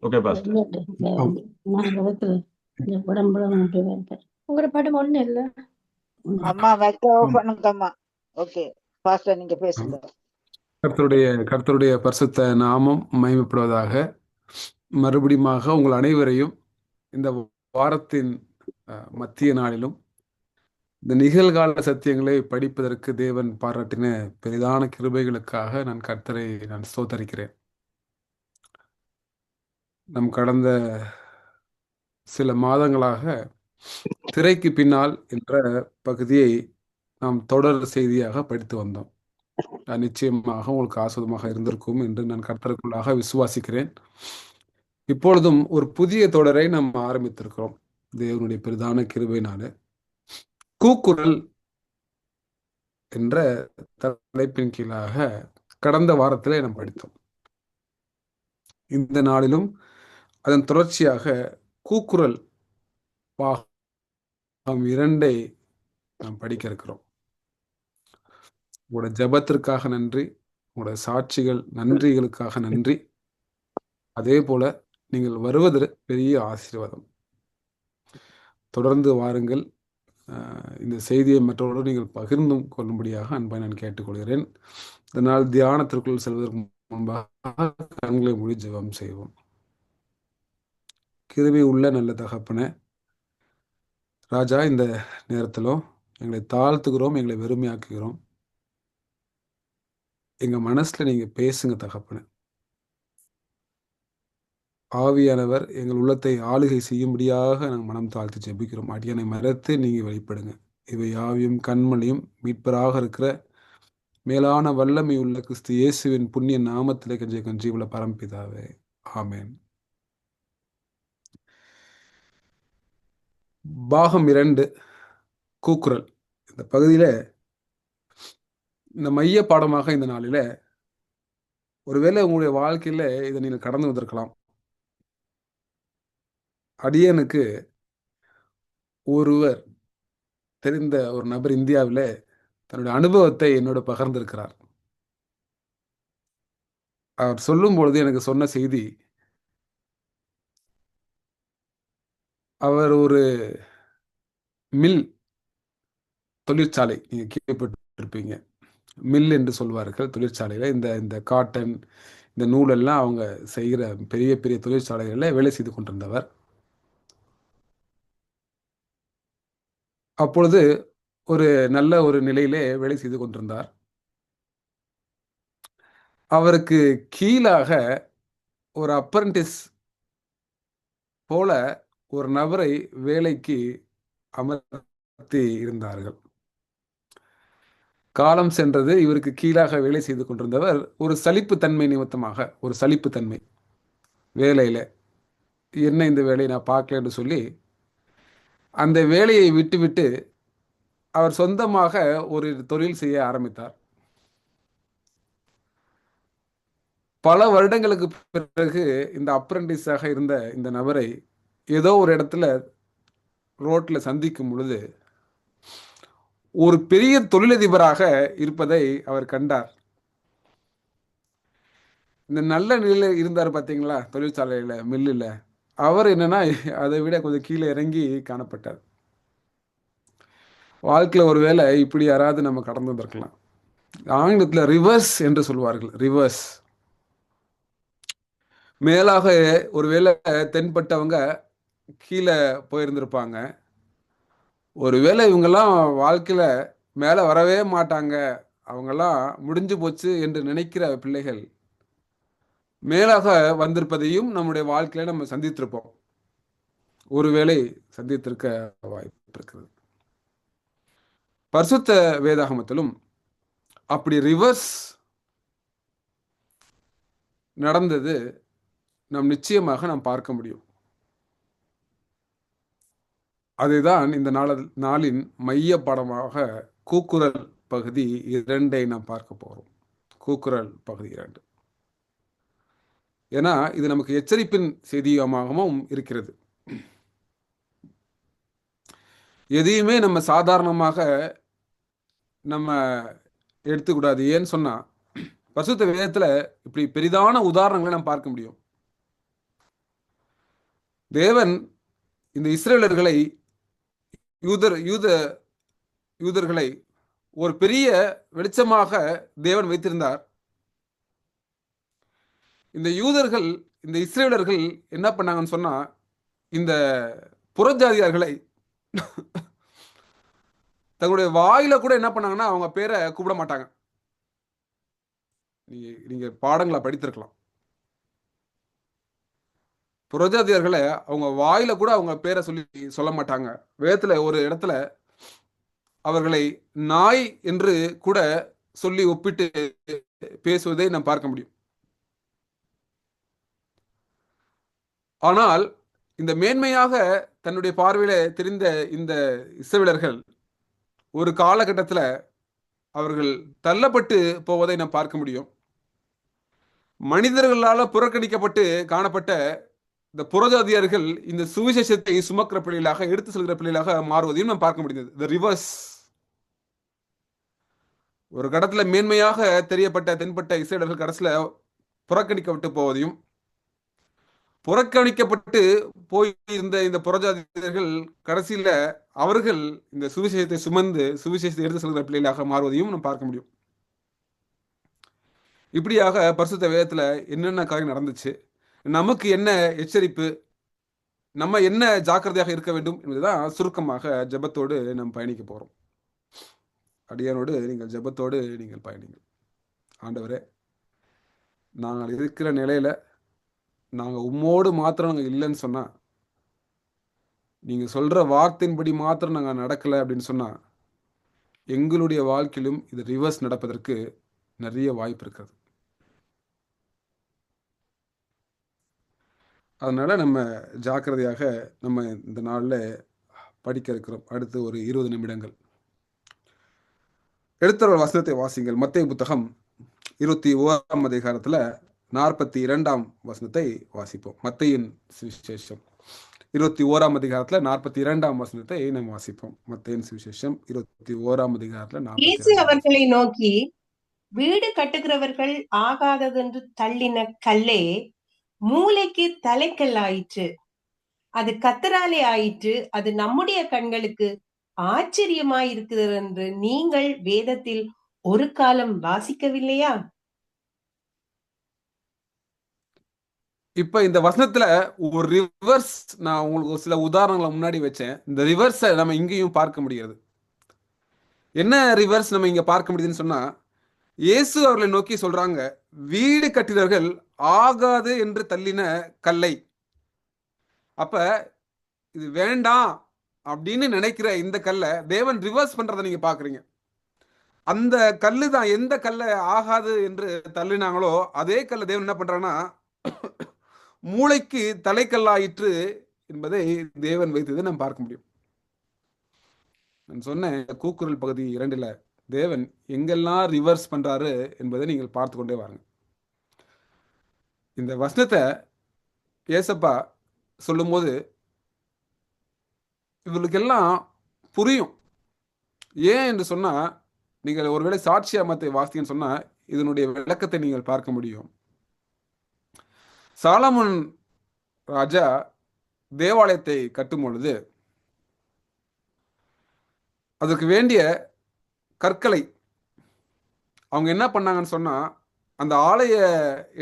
Okay pastor. உங்களோட படம் ஒண்ணு இல்ல. அம்மா மைக்க ஆம். பண்ணுங்கம்மா. ஓகே பாஸ்டர் நீங்க பேசுங்க. கர்த்தருடைய கர்த்தருடைய பரிசுத்த நாமம் மகிமைப்படுவதாக. மறுபடியுமாக உங்கள் அனைவரையும் இந்த வாரத்தின் மத்திய நாளிலும் இந்த நிகழ்கால சத்தியங்களை படிப்பதற்கு தேவன் பாராட்டின பெரிதான கிருபைகளுக்காக நான் கர்த்தரை ஸ்தோத்தரிக்கிறேன். நம் கடந்த சில மாதங்களாக திரைக்கு பின்னால் என்ற பகுதியை நாம் தொடர் செய்தியாக படித்து வந்தோம். நிச்சயமாக உங்களுக்கு ஆஸ்வதமாக இருந்திருக்கும் என்று நான் கர்த்தருக்குள்ளாக விசுவாசிக்கிறேன். இப்பொழுதும் ஒரு புதிய தொடரை நாம் ஆரம்பித்திருக்கிறோம் தேவனுடைய பெரிதான கிருபையினால. கூக்குரல் என்ற தலைப்பின் கீழாக கடந்த வாரத்திலே நாம் படித்தோம். இந்த நாளிலும் அதன் தொடர்ச்சியாக கூக்குரல் பாகம் 2 நாம் படிக்க இருக்கிறோம். உங்களோட ஜெபத்திற்காக நன்றி, உங்களோட சாட்சிகள் நன்றிகளுக்காக நன்றி. அதே போல நீங்கள் வருவது பெரிய ஆசீர்வாதம். தொடர்ந்து வாருங்கள். இந்த செய்தியை மற்றவர்களோடு நீங்கள் பகிர்ந்து கொள்ளும்படியாக அன்பாய் நான் கேட்டுக்கொள்கிறேன். இதனால் தியானத்திற்குள் செல்வதற்கு முன்பாக கண்களை மூடி ஜெபம் செய்வோம். கிருபை உள்ள நல்ல தகப்பனே ராஜா, இந்த நேரத்திலும் எங்களை தாழ்த்துகிறோம், எங்களை வெறுமையாக்குகிறோம். எங்க மனசுல நீங்க பேசுங்க தகப்பனே. ஆவியானவர் எங்கள் உள்ளத்தை ஆளுகை செய்யும்படியாக நாங்கள் மனம் தாழ்த்தி ஜெபிக்கிறோம். அடியனை மறைத்து நீங்க வெளிப்படுங்க. இவை ஆவியும் கண்மணியும் மீட்பராக இருக்கிற மேலான வல்லமை உள்ள கிறிஸ்து இயேசுவின் புண்ணிய நாமத்திலே கஞ்சி உள்ள பரம்பிதாவே, ஆமேன். பாகம் 2 கூக்குரல். இந்த பகுதியில இந்த மைய பாடமாக இந்த நாளில ஒருவேளை உங்களுடைய வாழ்க்கையில இதை நீங்கள் கடந்து வந்திருக்கலாம். அடியனுக்கு ஒருவர் தெரிந்த ஒரு நபர் இந்தியாவில் தன்னுடைய அனுபவத்தை என்னோட பகிர்ந்திருக்கிறார். அவர் சொல்லும் பொழுது எனக்கு சொன்ன செய்தி, அவர் ஒரு மில் தொழிற்சாலை, நீங்க கேள்விப்பட்டிருப்பீங்க, மில் என்று சொல்வார்கள் தொழிற்சாலையில. இந்த காட்டன், இந்த நூலெல்லாம் அவங்க செய்கிற பெரிய பெரிய தொழிற்சாலைகளில் வேலை செய்து கொண்டிருந்தவர். அப்பொழுது ஒரு நல்ல ஒரு நிலையிலே வேலை செய்து கொண்டிருந்தார். அவருக்கு கீழாக ஒரு அப்ரண்டிஸ் போல ஒரு நபரை வேலைக்கு அமர்த்தி இருந்தார்கள். காலம் சென்றது. இவருக்கு கீழாக வேலை செய்து கொண்டிருந்தவர் ஒரு சலிப்புத்தன்மை நிமித்தமாக, ஒரு சலிப்புத்தன்மை வேலையில, என்ன இந்த வேலையை நான் பார்க்கல என்று சொல்லி அந்த வேலையை விட்டுவிட்டு அவர் சொந்தமாக ஒரு தொழில் செய்ய ஆரம்பித்தார். பல வருடங்களுக்கு பிறகு இந்த அப்ரண்டிஸாக இருந்த இந்த நபரை ஏதோ ஒரு இடத்துல ரோட்ல சந்திக்கும் பொழுது ஒரு பெரிய தொழிலதிபராக இருப்பதை அவர் கண்டார். இந்த நல்ல நிலையில இருந்தார் பார்த்தீங்களா, தொழிற்சாலையில, மில்லுல, அவர் என்னன்னா அதை விட கொஞ்சம் கீழே இறங்கி காணப்பட்டார். வாழ்க்கையில ஒருவேளை இப்படி யாராவது நம்ம கடந்து வந்திருக்கலாம். ஆங்கிலத்தில் ரிவர்ஸ் என்று சொல்வார்கள். ரிவர்ஸ். மேலாக ஒருவேளை தென்பட்டவங்க கீழே போயிருந்திருப்பாங்க. ஒருவேளை இவங்கெல்லாம் வாழ்க்கையில மேலே வரவே மாட்டாங்க, அவங்கெல்லாம் முடிஞ்சு போச்சு என்று நினைக்கிற பிள்ளைகள் மேலாக வந்திருப்பதையும் நம்முடைய வாழ்க்கையில நம்ம சந்தித்திருப்போம். ஒருவேளை சந்தித்திருக்க வாய்ப்பு இருக்கிறது. பரிசுத்த வேதாகமத்திலும் அப்படி ரிவர்ஸ் நடந்தது நாம் நிச்சயமாக நாம் பார்க்க முடியும். அதுதான் இந்த நாளின் மைய பாடமாக கூக்குரல் பகுதி 2 நாம் பார்க்க போறோம். கூக்குரல் பகுதி 2. ஏன்னா இது நமக்கு எச்சரிப்பின் செய்தியாகவும் இருக்கிறது. எதையுமே நம்ம சாதாரணமாக நம்ம எடுத்துக்கூடாது. ஏன்னு சொன்னா பரிசுத்த வேதத்துல இப்படி பெரிதான உதாரணங்களை நம்ம பார்க்க முடியும். தேவன் இந்த இஸ்ரேலர்களை யூதர் யூத யூதர்களை ஒரு பெரிய வெளிச்சமாக தேவன் வைத்திருந்தார். இந்த யூதர்கள், இந்த இஸ்ரேலர்கள் என்ன பண்ணாங்கன்னு சொன்னா, இந்த புறஜாதியார்களை தங்களுடைய வாயில கூட என்ன பண்ணாங்கன்னா அவங்க பேரை கூப்பிட மாட்டாங்க. நீங்க பாடங்களை படித்திருக்கலாம். புறஜாதியார்களை அவங்க வாயில கூட அவங்க பேரை சொல்ல மாட்டாங்க. வேதத்துல ஒரு இடத்துல அவர்களை நாய் என்று கூட சொல்லி ஒப்பிட்டு பேசுவதை நாம் பார்க்க முடியும். ஆனால் இந்த மேன்மையாக தன்னுடைய பார்வையில தெரிந்த இந்த இஸ்ரவேலர்கள் ஒரு காலகட்டத்தில் அவர்கள் தள்ளப்பட்டு போவதை நாம் பார்க்க முடியும். மனிதர்களால் புறக்கணிக்கப்பட்டு காணப்பட்ட இந்த புறஜாதியர்கள் இந்த சுவிசேஷத்தை சுமக்கிற பிள்ளைகளாக, எடுத்து செல்கிற பிள்ளைகளாக மாறுவதையும் நாம் பார்க்க முடிந்தது. த ரிவர்ஸ். ஒரு கடத்துல மேன்மையாக தெரியப்பட்ட தென்பட்ட இஸ்ரேலர்கள் கடைசியில் புறக்கணிக்கப்பட்டு போவதையும், புறக்கணிக்கப்பட்டு போயிருந்த இந்த புறஜாதியர்கள் கடைசியில அவர்கள் இந்த சுவிசேஷத்தை சுமந்து சுவிசேஷத்தை எடுத்து செல்கிற பிள்ளைகளாக மாறுவதையும் நாம் பார்க்க முடியும். இப்படியாக பரிசுத்த வேதத்துல என்னென்ன காரியம் நடந்துச்சு, நமக்கு என்ன எச்சரிப்பு, நம்ம என்ன ஜாக்கிரதையாக இருக்க வேண்டும் என்பதுதான் சுருக்கமாக ஜெபத்தோடு நாம் பயணிக்க போறோம். அடியானோடு நீங்கள் ஜெபத்தோடு நீங்கள் பயணிங்கள். ஆண்டவரே, நாங்கள் இருக்கிற நிலையில நாங்கள் உம்மோடு மாத்திரம் நாங்கள் இல்லைன்னு சொன்னா, நீங்க சொல்ற வார்த்தையின்படி மாத்திரம் நாங்கள் நடக்கலை அப்படின்னு சொன்னா, எங்களுடைய வாழ்க்கையிலும் இது ரிவர்ஸ் நடப்பதற்கு நிறைய வாய்ப்பு இருக்கிறது. அதனால நம்ம ஜாக்கிரதையாக நம்ம இந்த நாளில் படிக்க இருக்கிறோம். அடுத்து ஒரு 20 நிமிடங்கள் எடுத்தவர் வசனத்தை வாசிங்கள். மத்தேயு புத்தகம் 21ஆம் அதிகாரத்தில் 42ஆம் வசனத்தை வாசிப்போம். மத்தேயின் சுவிசேஷம் 21ஆம் அதிகாரத்தில் 42ஆம் வசனத்தை நாம் வாசிப்போம். மத்தேயின் சுவிசேஷம் 21ஆம் அதிகாரத்தில் 42 அவர்களை நோக்கி, வீடு கட்டுகிறவர்கள் ஆகாததென்று தள்ளின கல்லே மூளைக்கு தலைக்கல்லாயிற்று. அது கர்த்தராலே ஆயிற்று. அது நம்முடைய கண்களுக்கு ஆச்சரியமாயிருக்கிறது என்று நீங்கள் வேதத்தில் ஒரு காலம் வாசிக்கவில்லையா? இப்ப இந்த வசனத்துல ஒரு ரிவர்ஸ், நான் உங்களுக்கு ஒரு சில உதாரணங்களை முன்னாடி வச்சேன். இந்த ரிவர்ஸை நம்ம இங்கேயும் பார்க்க முடிகிறது. என்ன ரிவர்ஸ் நம்ம இங்க பார்க்க முடியுதுன்னு சொன்னா, இயேசு அவர்களை நோக்கி சொல்றாங்க, வீடு கட்டினவர்கள் ஆகாது என்று தள்ளின கல்லை. அப்ப இது வேண்டாம் அப்படின்னு நினைக்கிற இந்த கல்லை தேவன் ரிவர்ஸ் பண்றதை நீங்க பாக்குறீங்க. அந்த கல்லு தான் எந்த கல்லை ஆகாது என்று தள்ளினாங்களோ அதே கல்லை தேவன் என்ன பண்றாங்கன்னா மூளைக்கு தலைக்கல்லாயிற்று என்பதை தேவன் வைத்ததை நாம் பார்க்க முடியும். நான் சொன்ன கூக்குரல் பகுதி 2ல் தேவன் எங்கெல்லாம் ரிவர்ஸ் பண்றாரு என்பதை நீங்கள் பார்த்து கொண்டே வாருங்க. இந்த வசனத்தை ஏசப்பா சொல்லும்போது இவர்களுக்கெல்லாம் புரியும். ஏன் என்று சொன்னா, நீங்கள் ஒருவேளை சாட்சியாமத்தை வாசித்தீங்கன்னு சொன்னா இதனுடைய விளக்கத்தை நீங்கள் பார்க்க முடியும். சாலமோன் ராஜா தேவாலயத்தை கட்டும் பொழுது அதற்கு வேண்டிய கற்களை அவங்க என்ன பண்ணாங்கன்னு சொன்னா, அந்த ஆலய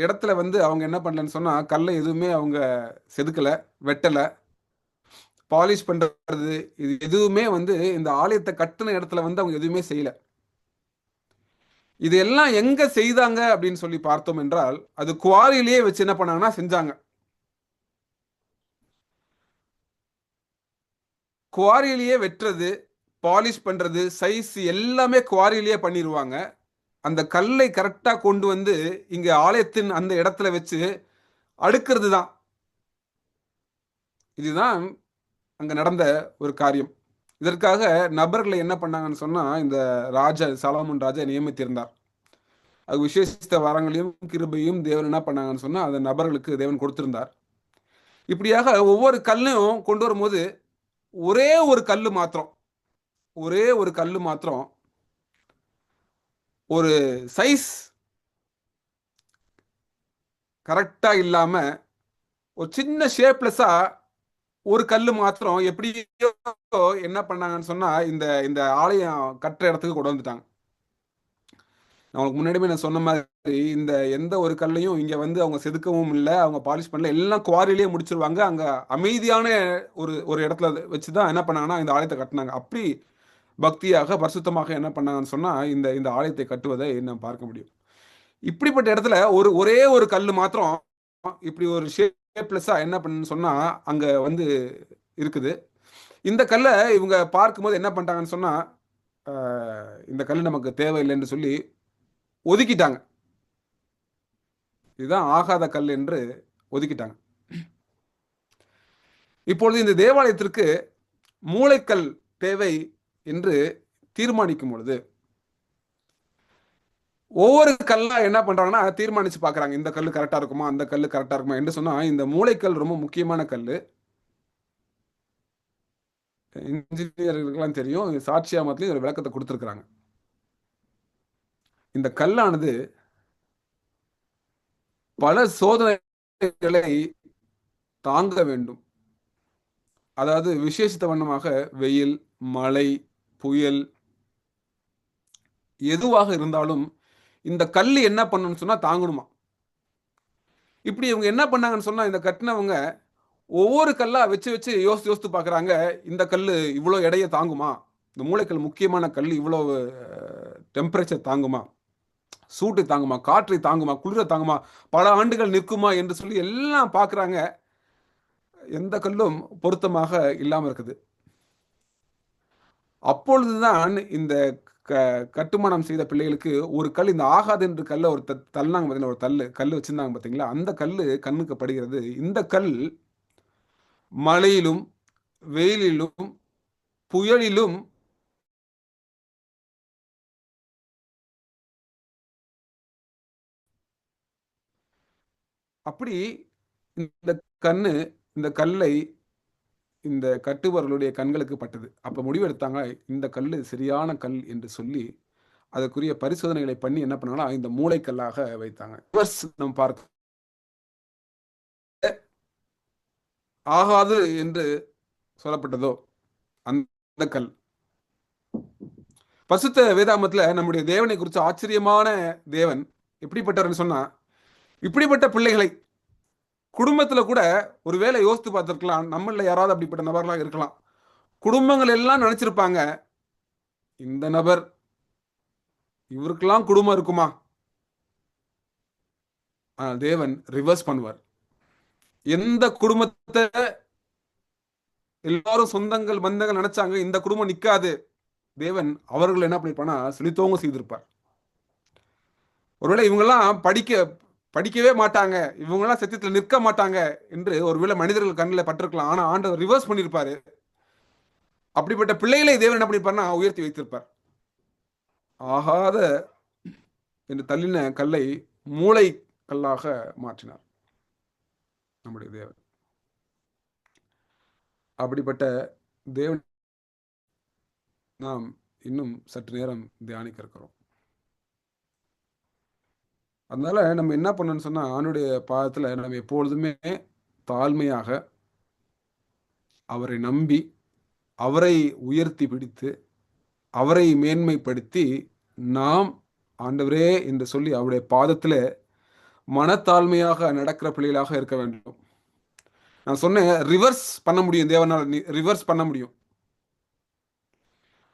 இடத்துல அவங்க என்ன பண்ணலன்னு சொன்னா, கல்லை எதுவுமே அவங்க செதுக்கலை, வெட்டலை, பாலிஷ் பண்றது இது எதுவுமே இந்த ஆலயத்தை கட்டின இடத்துல அவங்க எதுவுமே செய்யல. இதெல்லாம் எங்க செய்தாங்க அப்படின்னு சொல்லி பார்த்தோம் என்றால், அது குவாரியிலேயே வச்சு என்ன பண்ணாங்கன்னா செஞ்சாங்க. குவாரியிலேயே வெட்டுறது, பாலிஷ் பண்றது, சைஸ் எல்லாமே குவாரியிலேயே பண்ணிடுவாங்க. அந்த கல்லை கரெக்டா கொண்டு இங்க ஆலயத்தின் அந்த இடத்துல வச்சு அடுக்கிறது தான். இதுதான் அங்க நடந்த ஒரு காரியம். இதற்காக நபர்களை என்ன பண்ணாங்கன்னு சொன்னா, இந்த ராஜா சாலமோன் ராஜா நியமித்திருந்தார். அது விசேஷித்த வரங்களையும் கிருபையும் தேவன் என்ன பண்ணாங்கன்னு சொன்னா அந்த நபர்களுக்கு தேவன் கொடுத்திருந்தார். இப்படியாக ஒவ்வொரு கல்லும் கொண்டு வரும்போது ஒரே ஒரு கல்லு மாத்திரம் ஒரு சைஸ் கரெக்டா இல்லாம ஒரு சின்ன ஷேப்லெஸ்ஸா ஒரு கல்லு மாத்திரம் எப்படியோ என்ன பண்ணாங்கன்னு சொன்னா இந்த இந்த ஆலயம் கட்டுற இடத்துக்கு கொண்டு வந்துட்டாங்க. நான் உங்களுக்கு முன்னாடியே நான் சொன்ன மாதிரி இந்த எந்த ஒரு கல்லையும் இங்க வந்து அவங்க செதுக்கவும் இல்லை, அவங்க பாலிஷ் பண்ணல, எல்லாம் குவாரிலேயே முடிச்சிருவாங்க. அங்க அமைதியான ஒரு ஒரு இடத்துல வச்சுதான் என்ன பண்ணாங்கன்னா இந்த ஆலயத்தை கட்டினாங்க. அப்படி பக்தியாக பரிசுத்தமாக என்ன பண்ணாங்கன்னு சொன்னா இந்த இந்த ஆலயத்தை கட்டுவதை நம்ம பார்க்க முடியும். இப்படிப்பட்ட இடத்துல ஒரே ஒரு கல்லு மாத்திரம் இப்படி ஒரு ஷேப்லெஸ்ஸா என்ன பண்ணுன்னு சொன்னா அங்க வந்து இருக்குது. இந்த கல்லை இவங்க பார்க்கும்போது என்ன பண்ணிட்டாங்கன்னு சொன்னா இந்த கல் நமக்கு தேவையில்லைன்னு சொல்லி ஒதுக்கிட்டாங்க. இதுதான் ஆகாத கல் என்று ஒதுக்கிட்டாங்க. இப்பொழுது இந்த தேவாலயத்திற்கு மூளைக்கல் தேவை என்று தீர்மானிக்கும் பொழுது ஒவ்வொரு கல்லா என்ன பண்றாங்கன்னா தீர்மானிச்சு பாக்குறாங்க. இந்த கல்லு கரெக்டா இருக்குமா, அந்த கல்லு கரெக்டா இருக்குமா என்று சொன்னா இந்த மூளைக்கல் ரொம்ப முக்கியமான கல்லு. இன்ஜினியர்களுக்கெல்லாம் தெரியும். சாட்சியாமத்திலையும் ஒரு விளக்கத்தை கொடுத்திருக்கிறாங்க. இந்த கல்லானது பல சோதனைகளை தாங்க வேண்டும். அதாவது விசேஷித்த வண்ணமாக வெயில், மழை, புயல் எதுவாக இருந்தாலும் இந்த கல் என்ன பண்ணணும்னு சொன்னா தாங்கணுமா. இப்படி இவங்க என்ன பண்ணாங்கன்னு சொன்னா இந்த கட்டினவங்க ஒவ்வொரு கல்லா வச்சு வச்சு யோசித்து பாக்குறாங்க. இந்த கல் இவ்வளவு எடையை தாங்குமா, இந்த மூளைக்கல் முக்கியமான கல் இவ்வளவு டெம்பரேச்சர் தாங்குமா, சூட்டை தாங்குமா, காற்றை தாங்குமா, குளிரை தாங்குமா, பல ஆண்டுகள் நிற்குமா என்று சொல்லி எல்லாம் பார்க்குறாங்க. எந்த கல்லும் பொருத்தமாக இல்லாமல் இருக்குது. அப்பொழுதுதான் இந்த கட்டுமானம் செய்த பிள்ளைகளுக்கு ஒரு கல், இந்த ஆகாது என்று கல்லை ஒரு தள்ளினாங்க பார்த்தீங்களா, ஒரு கல் வச்சிருந்தாங்க பார்த்தீங்களா, அந்த கல் கண்ணுக்கு படுகிறது. இந்த கல் மழையிலும் வெயிலிலும் புயலிலும் அப்படி இந்த கண்ணு இந்த கல்லை இந்த கட்டுபவர்களுடைய கண்களுக்கு பட்டது. அப்ப முடிவெடுத்தாங்க இந்த கல் சரியான கல் என்று சொல்லி அதற்குரிய பரிசோதனைகளை பண்ணி என்ன பண்ணாங்கன்னா இந்த மூளைக்கல்லாக வைத்தாங்க. நம்ம பார்க்க ஆகாது என்று சொல்லப்பட்டதோ அந்த கல் பரிசுத்த வேதாகமத்துல நம்முடைய தேவனை குறித்து ஆச்சரியமான தேவன் எப்படிப்பட்டவர்னு சொன்னா, இப்படிப்பட்ட பிள்ளைகளை குடும்பத்துல கூட ஒருவேளை யோசித்து பார்த்திருக்கலாம். நம்மள யாராவது அப்படிப்பட்ட நபர்களாக இருக்கலாம். குடும்பங்கள் எல்லாம் நினைச்சிருப்பாங்க, இந்த நபர் இவருக்கெல்லாம் குடும்பம் இருக்குமா. தேவன் ரிவர்ஸ் பண்ணுவார். எந்த குடும்பத்தை எல்லாரும் சொந்தங்கள் பந்தங்கள் நினைச்சாங்க இந்த குடும்பம் நிக்காது, தேவன் அவர்கள் என்ன பண்ணிருப்பானா செழித்தோங்க செய்திருப்பார். ஒருவேளை இவங்கெல்லாம் படிக்கவே மாட்டாங்க, இவங்கெல்லாம் சத்தியத்தில் நிற்க மாட்டாங்க என்று ஒருவேளை மனிதர்கள் கண்ணில் பட்டிருக்கலாம். ஆனா ஆண்டவர் ரிவர்ஸ் பண்ணியிருப்பாரு. அப்படிப்பட்ட பிள்ளைகளை தேவன் என்ன பண்ணிருப்பார்னா உயர்த்தி வைத்திருப்பார். ஆகாத என்று தள்ளின கல்லை மூளை கல்லாக மாற்றினார் நம்முடைய தேவன். அப்படிப்பட்ட தேவன் நாம் இன்னும் சற்று நேரம் தியானிக்க இருக்கிறோம். அதனால நம்ம என்ன பண்ணணும்னு சொன்னா ஆண்டுடைய பாதத்துல நம்ம எப்பொழுதுமே தாழ்மையாக அவரை நம்பி அவரை உயர்த்தி பிடித்து அவரை மேன்மைப்படுத்தி நாம் ஆண்டவரே என்று சொல்லி அவருடைய பாதத்துல மனத்தாழ்மையாக நடக்கிற பிள்ளைகளாக இருக்க வேண்டும். நான் சொன்னேன் ரிவர்ஸ் பண்ண முடியும், தேவனால் ரிவர்ஸ் பண்ண முடியும்.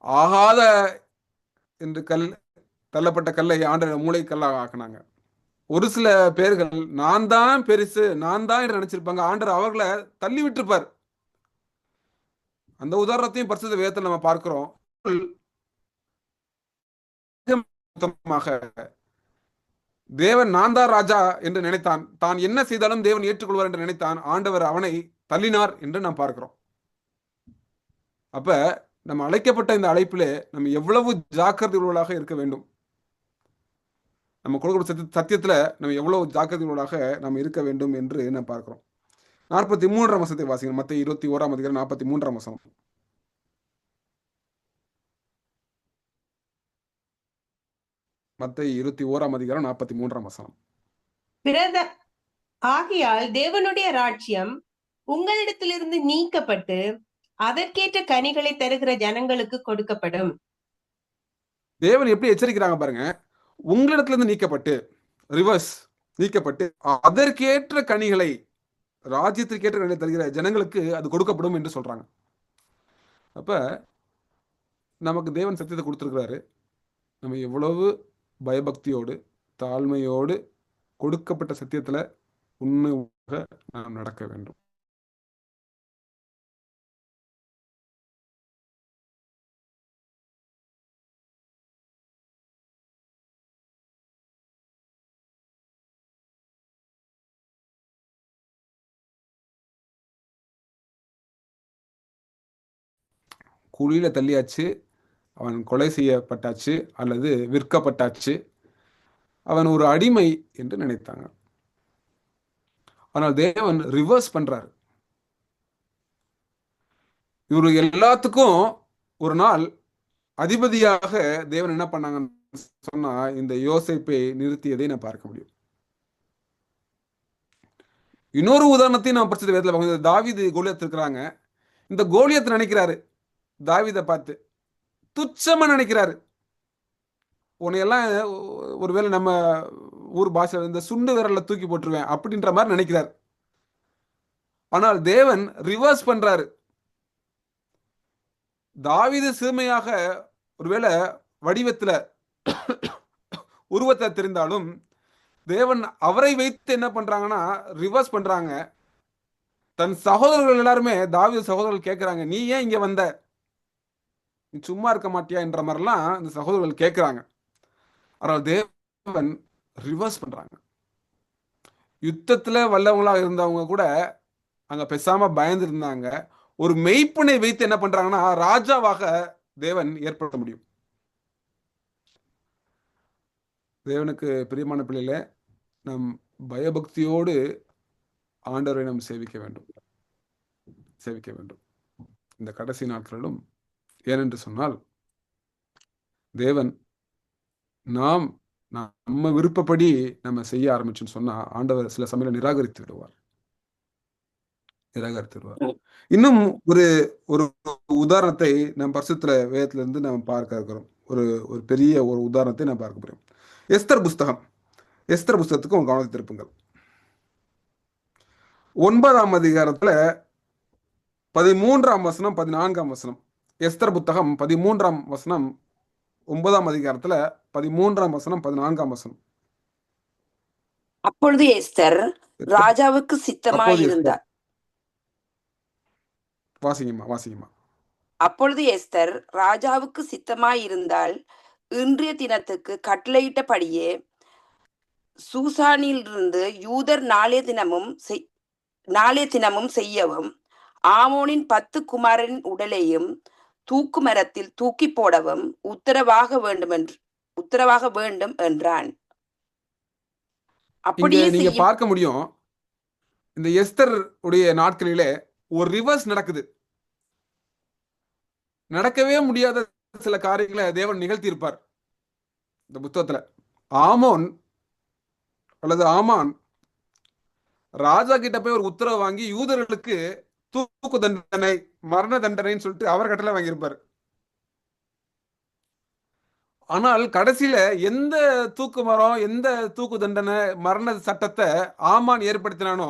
ஆகாத என்று தள்ளப்பட்ட கல்லை ஆண்டவர் மூளைக்கல்லாக ஆக்கினாங்க. ஒரு சில பேர்கள் நான் தான் பெருசு, நான் தான் என்று நினைச்சிருப்பாங்க. ஆண்டவர் அவர்களை தள்ளி விட்டுருப்பார். அந்த உதாரணத்தையும் பரிசுத்த வேதத்தில் நம்ம பார்க்கிறோம். தேவன் நான் தான் ராஜா என்று நினைத்தான். தான் என்ன செய்தாலும் தேவன் ஏற்றுக்கொள்வார் என்று நினைத்தான். ஆண்டவர் அவனை தள்ளினார் என்று நாம் பார்க்கிறோம். அப்ப நம்ம அழைக்கப்பட்ட இந்த அழைப்பிலே நம்ம எவ்வளவு ஜாக்கிரதை உள்ளவர்களாக இருக்க வேண்டும். நம்ம கொடுக்கப்பட்ட சத்தியத்துல நம்ம எவ்வளவு ஜாக்கிரதை உள்ளவர்களாக நாம் இருக்க வேண்டும் என்று நாம் பார்க்கிறோம். 43ஆம் வசனத்தை வாசிங்க. மத்தேயு 21ஆம் அதிகாரம் 43ஆம் வசனம். மத்தேயு 21ஆம் அதிகாரம் 43ஆம் வசனம். ஆகையால் தேவனுடைய ராஜ்யம் உங்களிடத்திலிருந்து நீக்கப்பட்டு அதற்கேற்ற கனிகளை தருகிற ஜனங்களுக்கு கொடுக்கப்படும். தேவன் எப்படி எச்சரிக்கிறாங்க பாருங்க. உங்களிடத்துல இருந்து நீக்கப்பட்டு, ரிவர்ஸ், நீக்கப்பட்டு அதற்கேற்ற கனிகளை, ராஜ்யத்திற்கு ஏற்ற கனிகளை தருகிற ஜனங்களுக்கு அது கொடுக்கப்படும் என்று சொல்றாங்க. அப்ப நமக்கு தேவன் சத்தியத்தை கொடுத்திருக்கிறாரு. நம்ம எவ்வளவு பயபக்தியோடு தாழ்மையோடு கொடுக்கப்பட்ட சத்தியத்துல உண்மையாக நாம் நடக்க வேண்டும். குழியில தள்ளியாச்சு, அவன் கொலை செய்யப்பட்டாச்சு அல்லது விற்கப்பட்டாச்சு, அவன் ஒரு அடிமை என்று நினைத்தாங்க. ஆனால் தேவன் ரிவர்ஸ் பண்றாரு. இவரு எல்லாத்துக்கும் ஒரு நாள் அதிபதியாக தேவன் என்ன பண்ணாங்கன்னு சொன்னா இந்த யோசேப்பை நிறுத்தியதை நான் பார்க்க முடியும். இன்னொரு உதாரணத்தையும் நான் படிச்சது வேதத்துல பார்க்கணும். தாவீது கோலியத் இருக்கிறாங்க. இந்த கோலியத் நினைக்கிறாரு தாவீதை பார்த்து, துச்சமா நினைக்கிறாரு. உன்னையெல்லாம் ஒருவேளை நம்ம ஊர் பாஷையில் இந்த சுண்டு விரல்ல தூக்கி போட்டுருவேன் அப்படின்ற மாதிரி நினைக்கிறார். ஆனால் தேவன் ரிவர்ஸ் பண்றாரு. தாவீது சிறுமையாக ஒருவேளை வடிவத்துல உருவத்தை தெரிந்தாலும் தேவன் அவரை வைத்து என்ன பண்றாங்கன்னா ரிவர்ஸ் பண்றாங்க. தன் சகோதரர்கள் எல்லாருமே தாவீது சகோதரர்கள் கேட்கிறாங்க, நீ ஏன் இங்க வந்த, நீ சும்மா இருக்க மாட்டியா என்ற மாதிரிலாம் இந்த சகோதரர்கள் கேட்கிறாங்க. ஆனால் தேவன் ரிவர்ஸ் பண்றாங்க. யுத்தத்துல வல்லவங்களா இருந்தவங்க கூட அங்க பேசாம பயந்து இருந்தாங்க. ஒரு மெய்ப்பனை வைத்து என்ன பண்றாங்கன்னா ராஜாவாக தேவன் ஏற்படுத்த முடியும். தேவனுக்கு பிரியமான பிள்ளையில நம் பயபக்தியோடு ஆண்டவரை நாம் சேவிக்க வேண்டும், சேவிக்க வேண்டும் இந்த கடைசி நாட்களிலும். ஏனென்று சொன்னால் தேவன் நம்ம விருப்பப்படி நம்ம செய்ய ஆரம்பிச்சுன்னு சொன்னா ஆண்டவர் சில சமயம் நிராகரித்து விடுவார். இன்னும் ஒரு ஒரு உதாரணத்தை நம் பரிசுத்த வேதத்துல இருந்து நாம் பார்க்க இருக்கிறோம். ஒரு பெரிய ஒரு உதாரணத்தை நாம் பார்க்க போறோம். எஸ்தர் புஸ்தகம், எஸ்தர் புஸ்தகத்துக்கு உங்க கவனத்தை திருப்புங்கள். 9ஆம் அதிகாரத்துல 13ஆம் வசனம் 14ஆம் வசனம். எஸ்தர் புத்தகம் 13ஆம் வசனம் 9ஆம் அதிகாரத்துல 13ஆம் வசனம் 14ஆம் வசனம். அப்பொழுது எஸ்தர் ராஜாவுக்கு சித்தமாயிருந்தார். வாசிங்கம்மா. அப்பொழுது எஸ்தர் ராஜாவுக்கு சித்தமாயிருந்தால் இன்றைய தினத்துக்கு கட்டளையிட்டபடியே சூசானிலிருந்து யூதர் நாளைய தினமும் செய்யவும் ஆமோனின் 10 குமாரரின் உடலையும் தூக்கு மரத்தில் தூக்கி போடவும் உத்தரவாக வேண்டும் என்றான். அப்படியே நீங்க பார்க்க முடியும். இந்த எஸ்தர் உடைய நாட்களிலே ஒரு ரிவர்ஸ் நடக்குது. நடக்கவே முடியாத சில காரியங்களை தேவன் நிகழ்த்தி இருப்பார் இந்த புத்தகத்துல. ஆமான் ராஜா கிட்ட போய் ஒரு உத்தரவு வாங்கி யூதர்களுக்கு தூக்கு தண்டனை, மரண தண்டனைன்னு சொல்லிட்டு அவர் கட்டளை வாங்கியிருப்பார். ஆனால் கடைசியில எந்த தூக்கு மரம், எந்த தூக்கு தண்டனை, மரண சட்டத்தை ஆமான் ஏற்படுத்தினானோ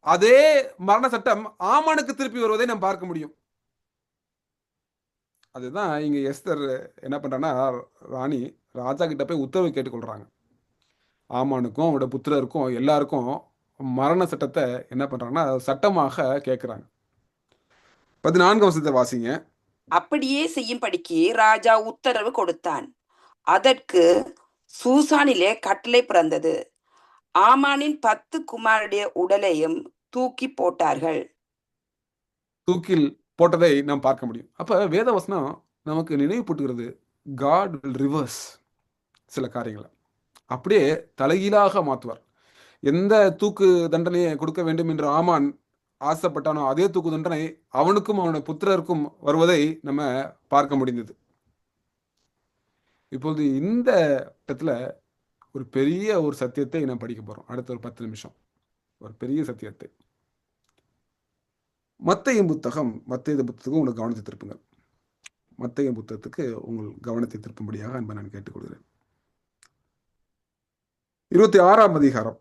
அதே மரண சட்டம் ஆமானுக்கு திருப்பி வருவதை நாம் பார்க்க முடியும். அதுதான் இங்க எஸ்தர் என்ன பண்றாங்கன்னா ராணி ராஜா கிட்ட போய் உத்தரவு கேட்டுக்கொள்றாங்க. ஆமானுக்கும் அவனோட புத்திரருக்கும் எல்லாருக்கும் மரண சட்டத்தை என்ன பண்றாங்கன்னா சட்டமாக கேட்கிறாங்க. 14ஆம் வசனத்தை வாசிங்க. அப்படியே செய்யும்படிக்கு ராஜா உத்தரவு கொடுத்தான். அதற்கு சூசானிலே கட்டளை பிறந்தது. ஆமானின் 10 குமாரருடைய உடலையும் தூக்கி போட்டார்கள். தூக்கில் போட்டதை நாம் பார்க்க முடியும். அப்ப வேதவசனம் நமக்கு நினைவுபடுத்துகிறது, God will reverse சில காரியங்களை அப்படியே தலைகீழாக மாற்றுவார். எந்த தூக்கு தண்டனையை கொடுக்க வேண்டும் என்று ஆமான் ஆசைப்பட்டானோ அதே தூக்கு தண்டனை அவனுக்கும் அவனுடைய புத்திரருக்கும் வருவதை நம்ம பார்க்க முடிந்தது. இப்போது இந்த இடத்துல ஒரு பெரிய ஒரு சத்தியத்தை நாம் படிக்க போறோம். அடுத்த ஒரு 10 நிமிஷம் ஒரு பெரிய சத்தியத்தை. மத்தேயு புத்தகத்துக்கு உங்களுக்கு கவனத்தை திருப்புங்கள். மத்தேயு புத்தகத்துக்கு உங்கள் கவனத்தை திருப்பும்படியாக அன்பை நான் கேட்டுக்கொள்கிறேன். 26ஆம் அதிகாரம்.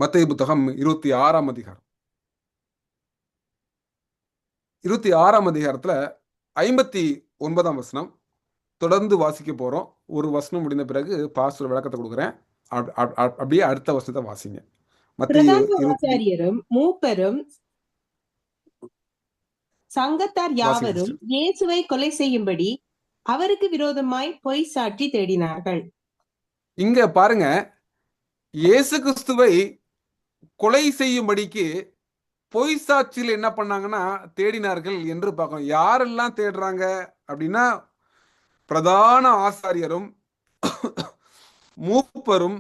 மத்தேயு புத்தகம் 26ஆம் அதிகாரம். 26ஆம் அதிகாரத்துல 59ஆம் வசனம் தொடர்ந்து வாசிக்க போறோம். ஒரு வசனம் முடிந்த பிறகு பாஸ்டர் விளக்கத்தை கொடுக்குறேன். அப்படியே அடுத்த வசனத்தை வாசிங்க. மத்தேயு பிரதான ஆசாரியரும் மூப்பரும் சங்கத்தார் வாசிங்க யாவரும் சிஸ்டர். இயேசுவை கொலை செய்யும்படி அவருக்கு விரோதமாய் பொய் சாட்சி தேடினார்கள். இங்க பாருங்க, இயேசு கிறிஸ்துவை கொலை செய்யும்படிக்கு பொய் சாட்சியில் என்ன பண்ணாங்கன்னா தேடினார்கள் என்று பார்க்கணும். யாரெல்லாம் தேடுறாங்க அப்படின்னா, பிரதான ஆசாரியரும் மூப்பரும்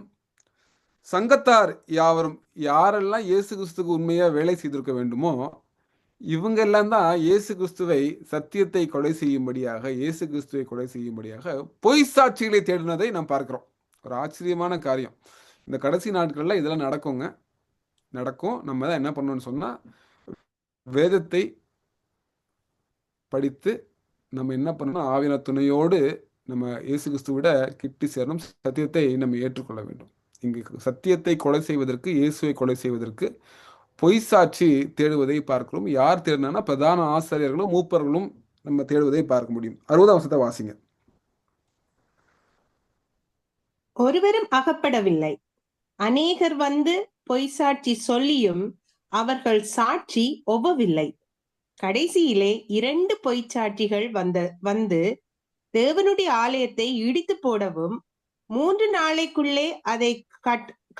சங்கத்தார் யாவரும். யாரெல்லாம் இயேசு கிறிஸ்துக்கு உண்மையா வேலை செய்திருக்க வேண்டுமோ இவங்க எல்லாம் தான் இயேசு கிறிஸ்துவை சத்தியத்தை கொலை செய்யும்படியாக, இயேசு கிறிஸ்துவை கொலை செய்யும்படியாக பொய் சாட்சிகளை தேடினதை நாம் பார்க்கிறோம். ஒரு ஆச்சரியமான காரியம். இந்த கடைசி நாட்கள்ல இதெல்லாம் நடக்கும். நம்ம தான் என்ன பண்ணணும்னு சொன்னா, வேதத்தை படித்து நம்ம என்ன பண்ணணும், ஆவியான துணையோடு நம்ம இயேசு கிறிஸ்துவிட கிட்டி சேரணும். சத்தியத்தை நம்ம ஏற்றுக்கொள்ள வேண்டும். இங்கு சத்தியத்தை கொலை செய்வதற்கு, இயேசுவை கொலை செய்வதற்கு பொய் சாட்சி தேடுவதை பார்க்கிறோம். யார் தேடினா, பிரதான ஆசிரியர்களும் மூப்பர்களும் நம்ம தேடுவதை பார்க்க முடியும். 60ஆம் வசனத்தை வாசிங்க. ஒருவரும் அகப்படவில்லை. அநேகர் வந்து பொய் சாட்சி சொல்லியும் அவர்கள் சாட்சி ஒவ்வவில்லை. கடைசியிலே 2 பொய் சாட்சிகள் வந்து தேவனுடைய ஆலயத்தை இடித்து போடவும் 3 நாளைக்குள்ளே அதை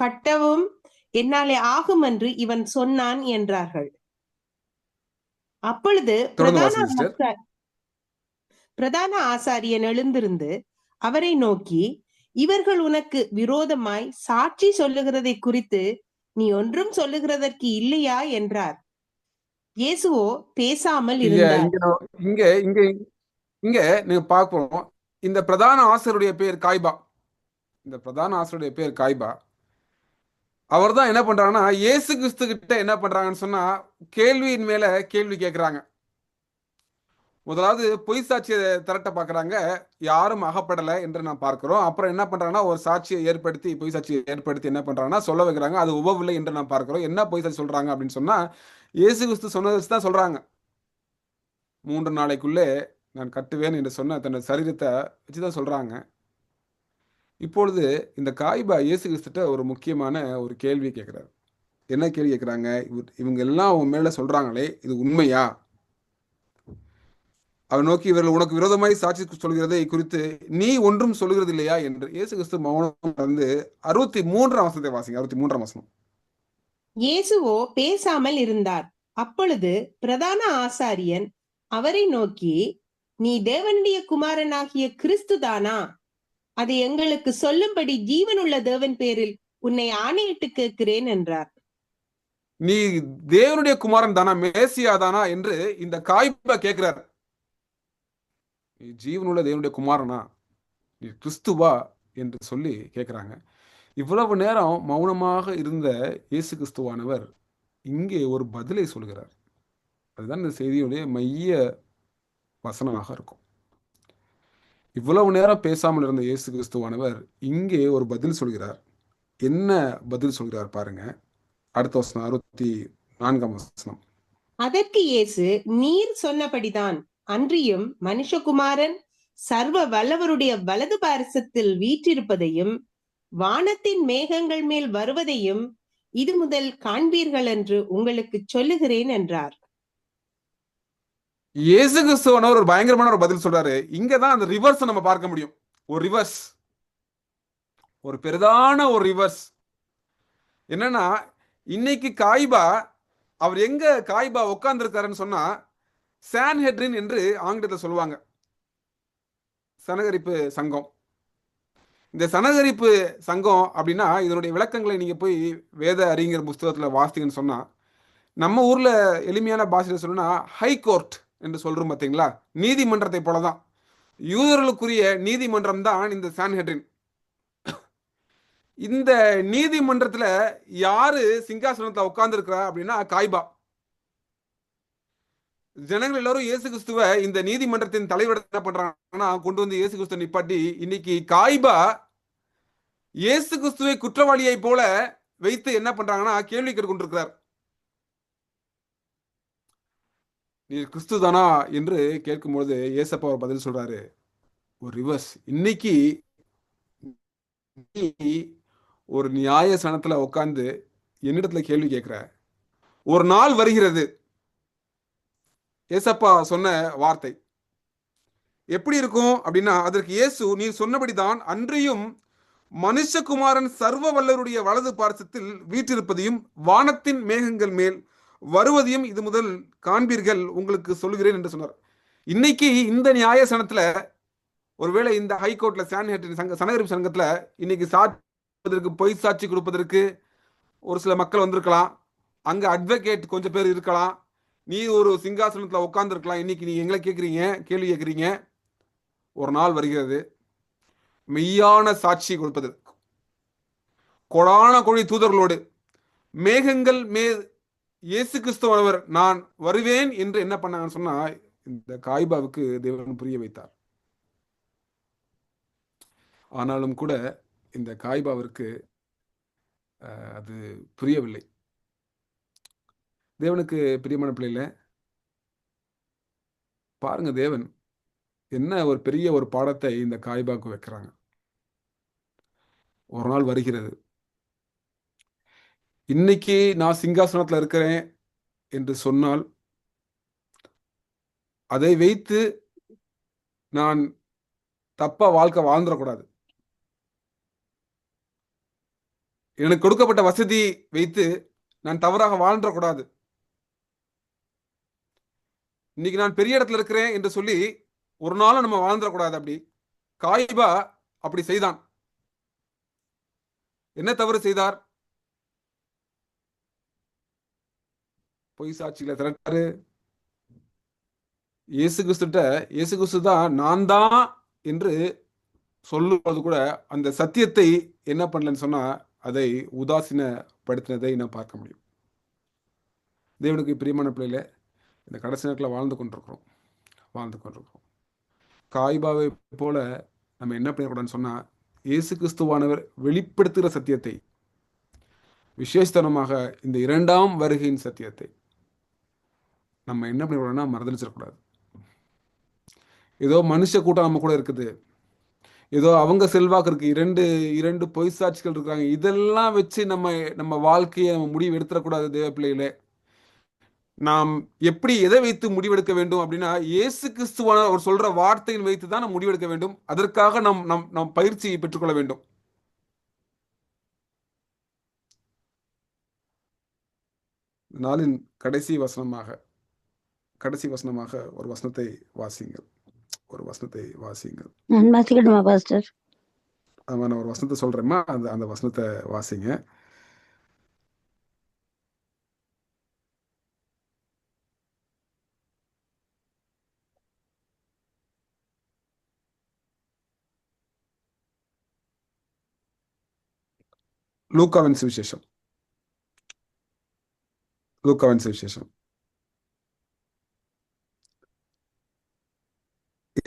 கட்டவும் என்னாலே ஆகும் என்று இவன் சொன்னான் என்றார்கள். அப்பொழுது பிரதான ஆசாரியன் எழுந்திருந்து அவரை நோக்கி, இவர்கள் உனக்கு விரோதமாய் சாட்சி சொல்லுகிறதை குறித்து நீ ஒன்றும் சொல்லுகிறதற்கு இல்லையா என்றார். இயேசுவோ பேசாமல் இருந்தார். இங்க நீங்க பார்ப்போம், இந்த பிரதான ஆசிரியருடைய பேர் காய்பா. இந்த பிரதான ஆசிரியருடைய பேர் காய்பா. அவர் தான் என்ன பண்றாங்கன்னா, இயேசு கிறிஸ்து கிட்ட என்ன பண்றாங்கன்னு சொன்னா, கேள்வியின் மேல கேள்வி கேட்கிறாங்க. முதலாவது பொய் சாட்சியை திரட்ட பார்க்கறாங்க. யாரும் அகப்படலை என்று நான் பார்க்கிறோம். அப்புறம் என்ன பண்றாங்கன்னா, ஒரு சாட்சியை ஏற்படுத்தி, பொய் சாட்சியை ஏற்படுத்தி என்ன பண்றாங்கன்னா சொல்ல வைக்கிறாங்க. அது உபவில்லை என்று நான் பார்க்கிறோம். என்ன பொய் சாட்சி சொல்றாங்க அப்படின்னு சொன்னா, இயேசு கிறிஸ்து சொன்னதை வச்சு தான் சொல்றாங்க. 3 நாளைக்குள்ளே நான் கட்டுவேன் என்று சொன்ன தன்னுடைய சரீரத்தை வச்சுதான் சொல்றாங்க. இப்பொழுது இந்த காய்பா இயேசு கிறிஸ்துட்ட ஒரு முக்கியமான ஒரு கேள்வி கேட்கிறார். என்ன கேள்வி கேட்கிறாங்க? இவங்க எல்லாம் உன் மேல சொல்றாங்களே, இது உண்மையா? அவர் நோக்கி, இவர்கள் உனக்கு விரோதமாய் சாட்சி சொல்கிறதை குறித்து நீ ஒன்றும் சொல்லுகிறது இல்லையா என்று. இயேசு கிறிஸ்து மௌனம் வந்து 63ஆம் வசனத்தை வாசிங்க. 63ஆம் வசனம். இயேசுவோ பேசாமல் இருந்தார். அப்பொழுது பிரதான ஆசாரியன் அவரை நோக்கி, நீ தேவனுடைய குமாரனாகிய கிறிஸ்து தானா? அதை எங்களுக்கு சொல்லும்படி ஜீவனுள்ள தேவன் பேரில் உன்னை ஆணையிட்டு கேட்கிறேன் என்றார். நீ தேவனுடைய குமாரன் தானா, மேசியா தானா என்று இந்த காய்பா கேட்கிறார். நீ ஜீவனுள்ள தேவனுடைய குமாரனா, நீ கிறிஸ்துவா என்று சொல்லி கேட்கிறாங்க. இவ்வளவு நேரம் மௌனமாக இருந்த இயேசு கிறிஸ்துவானவர் இங்கே ஒரு பதிலை சொல்கிறார். அதுதான் இந்த செய்தியுடைய மைய வசனமாக இருக்கும். இவ்வளவு நேரம் பேசாமல் இருந்த இயேசு கிறிஸ்துவானவர் இங்கே ஒரு பதில் சொல்கிறார். என்ன பதில் சொல்கிறார் பாருங்க. அடுத்த வசனம் 64ஆம் வசனம். அதற்கு இயேசு, நீர் சொன்னபடிதான், அன்றியும் மனுஷகுமாரன் சர்வ வல்லவருடைய வலது பாரசத்தில் வீற்றிருப்பதையும் வானத்தின் மேகங்கள் மேல் வருவதையும் இது முதல் காண்பீர்கள் என்று உங்களுக்கு சொல்லுகிறேன் என்றார். இயேசு கிறிஸ்துவானவர் ஒரு பயங்கரமான ஒரு பதில் சொல்றாரு. இங்கதான் அந்த ரிவர்ஸ் நம்ம பார்க்க முடியும். ஒரு ரிவர்ஸ், ஒரு பெரிதான ஒரு ரிவர்ஸ். என்னன்னா, இன்னைக்கு காய்பா, அவர் எங்க காய்பா உட்கார்ந்து இருக்காருன்னு சொன்னா, சான்ஹெட்ரின் என்று ஆங்கிலத்தில் சொல்லுவாங்க, சனகரிப்பு சங்கம். இந்த சனகரிப்பு சங்கம் அப்படின்னா, இதனுடைய விளக்கங்களை நீங்க போய் வேத அறிஞர் புஸ்தகத்துல வாசிங்கன்னு சொன்னா, நம்ம ஊர்ல எளிமையான பாஷையில் சொல்லணும்னா ஹை கோர்ட் என்று சொல்றோம் பார்த்தீங்களா, நீதிமன்றத்தை போலதான். யூதர்களுக்குரிய நீதிமன்றம் தான் இந்த சான்ஹெட்ரின். இந்த நீதிமன்றத்துல யாரு சிங்காசனத்துல உட்கார்ந்து இருக்கிறா அப்படின்னா காய்பா. ஜனங்கள் எல்லாரும் இயேசு கிறிஸ்துவ இந்த நீதிமன்றத்தின் தலைவர் என்ன பண்றாங்கன்னா கொண்டு வந்து இயேசு கிறிஸ்துவ நிப்பாட்டி இன்னைக்கு காய்பா இயேசு கிறிஸ்துவை குற்றவாளியை போல வைத்து என்ன பண்றாங்கன்னா கேள்வி கேட்டுக்கொண்டிருக்கிறார். நீ கிறிஸ்து தானா என்று கேட்கும்போது ஏசப்பா ஒரு பதில் சொல்றாரு, ஒரு ரிவர்ஸ். இன்னைக்கு நீ ஒரு நியாய சனத்துல உட்கார்ந்து என்னிடத்துல கேள்வி கேட்கிற, ஒரு நாள் வருகிறது. ஏசப்பா சொன்ன வார்த்தை எப்படி இருக்கும் அப்படின்னா, அதற்கு இயேசு, நீ சொன்னபடிதான் அன்றியும் மனுஷகுமாரன் சர்வ வல்லருடைய வலது பார்சத்தில் வீற்றிருப்பதையும் வானத்தின் மேகங்கள் மேல் வருவதையும் இது முதல் காண்பீர்கள், உங்களுக்கு சொல்கிறேன் என்று சொன்னார். இன்னைக்கு இந்த நியாயசனத்துல ஒருவேளை இந்த ஹைகோர்ட்ல சனகரிப்பு சங்கத்துல இன்னைக்கு சாட்சி பொய் சாட்சி கொடுப்பதற்கு ஒரு சில மக்கள் வந்திருக்கலாம். அங்க அட்வொகேட் கொஞ்சம் பேர் இருக்கலாம். நீ ஒரு சிங்காசனத்துல உட்கார்ந்து இருக்கலாம். இன்னைக்கு நீ எங்களை கேட்குறீங்க, கேள்வி கேட்குறீங்க. ஒரு நாள் வருகிறது மெய்யான சாட்சி கொடுப்பதற்கு கொடான கொடி தூதர்களோடு மேகங்கள் மேல் இயேசு கிறிஸ்துவர் நான் வருவேன் என்று என்ன பண்ணாங்கன்னு சொன்னா இந்த காய்பாவுக்கு தேவன் புரிய வைத்தார். ஆனாலும் கூட இந்த காய்பாவிற்கு அது புரியவில்லை. தேவனுக்கு பிரியமான பிள்ளைல பாருங்க, தேவன் என்ன ஒரு பெரிய ஒரு பாடத்தை இந்த காய்பாவுக்கு வைக்கிறாங்க. ஒரு நாள் வருகிறது, இன்னைக்கு நான் சிங்காசனத்துல இருக்கிறேன் என்று சொன்னால் அதை வைத்து நான் தப்பா வாழ்க்கை வாழ்ந்துடக்கூடாது. எனக்கு கொடுக்கப்பட்ட வசதி வைத்து நான் தவறாக வாழ்ந்துடக்கூடாது. இன்னைக்கு நான் பெரிய இடத்துல இருக்கிறேன் என்று சொல்லி ஒரு நாளும் நம்ம வாழ்ந்துடக்கூடாது. அப்படி காய்பா அப்படி செய்தான். என்ன தவறு செய்தார்? பொய் சாட்சிகளை திரட்டாரு. இயேசு கிறிஸ்து தான் நான் தான் என்று சொல்லும்போது கூட அந்த சத்தியத்தை என்ன பண்ணலன்னு சொன்னா அதை உதாசீனப்படுத்தினதை நான் பார்க்க முடியும். தேவனுக்கு பிரியமான பிள்ளையில இந்த கடைசி நேரத்தில் வாழ்ந்து கொண்டிருக்கிறோம். காய்பாவை போல நம்ம என்ன பண்ணக்கூடாதுன்னு சொன்னா, இயேசு கிறிஸ்துவானவர் வெளிப்படுத்துகிற சத்தியத்தை, விசேஷத்தனமாக இந்த இரண்டாம் வருகையின் சத்தியத்தை நம்ம என்ன பண்ணக்கூடாதுன்னா மறந்துச்சிடக்கூடாது. ஏதோ மனுஷ கூட்டம் நம்ம கூட இருக்குது, ஏதோ அவங்க செல்வாக்கு இருக்கு, இரண்டு பொய் சாட்சிகள் இருக்காங்க, இதெல்லாம் வச்சு நம்ம வாழ்க்கையை முடிவு எடுத்துடக்கூடாது. தேவ பிள்ளைகளே, நாம் எப்படி எதை வைத்து முடிவெடுக்க வேண்டும் அப்படின்னா, இயேசு கிறிஸ்துவான அவர் சொல்ற வார்த்தையில் வைத்து தான் நாம் முடிவெடுக்க வேண்டும். அதற்காக நாம் பயிற்சியை பெற்றுக்கொள்ள வேண்டும். நாளின் கடைசி வசனமாக ஒரு வசனத்தை வாசிங்கள். நான் வாசிக்கட்டுமா பாஸ்டர்? ஆமா, நான் ஒரு வசனத்தை சொல்றேம்மா, அந்த வசனத்தை வாசிங்க. லூக்காவின் சுவிசேஷம்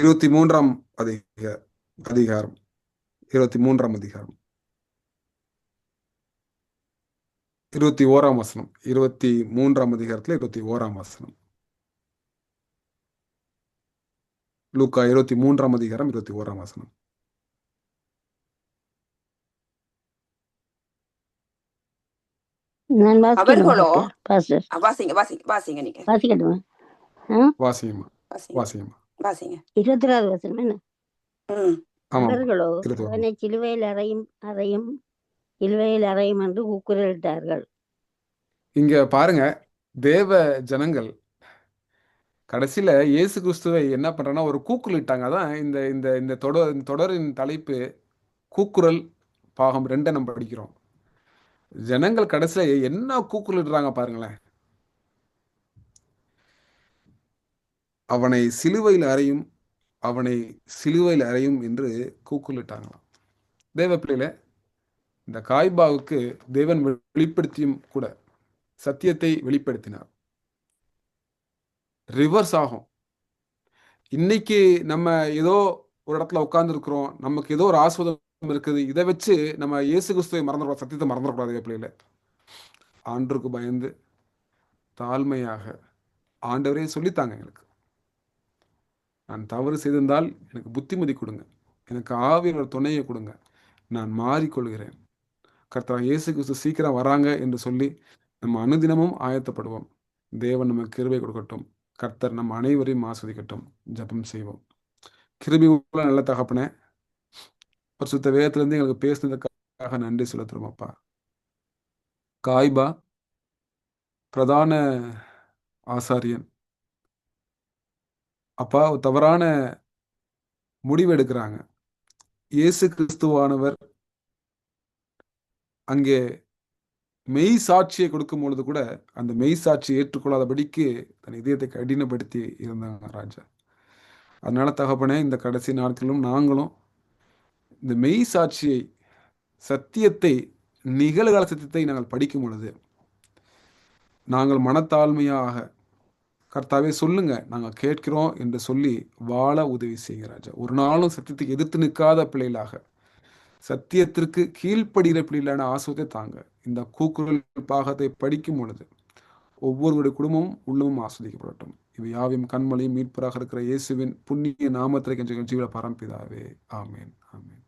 23ஆம் அதிகாரம் 23ஆம் அதிகாரம் 21ஆம் வசனம். 23ஆம் அதிகாரத்துல 21ஆம் வசனம். லூக்கா 23ஆம் அதிகாரம் 21ஆம் வசனம். நான் அவர்களோ பாஸ்டர் வாசிங்க நீங்க வாசிக்கட்டுமா? வாசிங்கம்மா. 24வது வசனம் என்ன? அவர்களோ ஆமா, அவனை சிலுவையில் அறையும் என்று கூக்குரலிட்டார்கள். இங்க பாருங்க, தேவ ஜனங்கள் கடைசியில இயேசு கிறிஸ்துவை என்ன பண்றாங்கன்னா ஒரு கூக்குரலிட்டாங்க. அதான் இந்த இந்த இந்த தொடரின் தலைப்பு கூக்குரல் பாகம் 2 நம்ம படிக்கிறோம். ஜனங்கள் கடைசியில என்ன கூக்குரலிடுறாங்க பாருங்களேன். அவனை சிலுவையில் அறையும் என்று கூக்குரலிட்டாங்களாம். தேவ பிள்ளையில, இந்த காய்பாவுக்கு தேவன் வெளிப்படுத்தியும் கூட சத்தியத்தை வெளிப்படுத்தினார். ரிவர்ஸ் ஆகும். இன்னைக்கு நம்ம ஏதோ ஒரு இடத்துல உட்கார்ந்து இருக்கிறோம், நமக்கு ஏதோ ஒரு ஆஸ்வதம் இருக்குது, இதை வச்சு நம்ம இயேசு கிறிஸ்துவை மறந்துடக்கூடாது, சத்தியத்தை மறந்துடக்கூடாது. பிள்ளையில ஆண்டவருக்கு பயந்து தாழ்மையாக ஆண்டவரே சொல்லித்தாங்க, எங்களுக்கு நான் தவறு செய்திருந்தால் எனக்கு புத்திமதி கொடுங்க, எனக்கு ஆவியோட துணையை கொடுங்க, நான் மாறிக்கொள்கிறேன், கர்த்தர் இயேசு கிறிஸ்து சீக்கிரம் வராங்க என்று சொல்லி நம்ம அனுதினமும் ஆயத்தப்படுவோம். தேவன் நமக்கு கிருபை கொடுக்கட்டும். கர்த்தர் நம்ம அனைவரையும் ஆஸ்வதிக்கட்டும். ஜெபம் செய்வோம். கிருபை உள்ள நல்ல தகப்பனே, பரிசுத்த வேதத்திலிருந்து எங்களுக்கு பேசுனதுக்காக நன்றி செலுத்துறோம் அப்பா. காய்பா பிரதான ஆசாரியன் அப்பா தவறான முடிவு எடுக்கிறாங்க. இயேசு கிறிஸ்துவானவர் அங்கே மெய் சாட்சியை கொடுக்கும் பொழுது கூட அந்த மெய் சாட்சியை ஏற்றுக்கொள்ளாதபடிக்கு தன் இதயத்தை கடினப்படுத்தி இருந்தாங்க ராஜா. அதனால தகப்பனே, இந்த கடைசி நாட்களிலும் நாங்களும் இந்த மெய் சாட்சியை, சத்தியத்தை, நிகழ்கால சத்தியத்தை நாங்கள் படிக்கும் பொழுது நாங்கள் மனத்தாழ்மையாக கர்த்தாவே சொல்லுங்க, நாங்கள் கேட்கிறோம் என்று சொல்லி வாழ உதவி செய்யுங்க ராஜா. ஒரு நாளும் சத்தியத்துக்கு எதிர்த்து நிற்காத பிள்ளைகளாக, சத்தியத்திற்கு கீழ்ப்படுகிற பிள்ளைகளான ஆசுவத்தை தாங்க. இந்த கூக்குரல் பாகத்தை படிக்கும் பொழுது ஒவ்வொருவருடைய குடும்பமும் உள்ளமும் ஆஸ்வதிக்கப்படட்டும். இவை யாவையும் கண்மலையும் மீட்பராக இருக்கிற இயேசுவின் புண்ணிய நாமத்திற்கு ஜீவ பரம்பிதாவே. ஆமேன், ஆமேன்.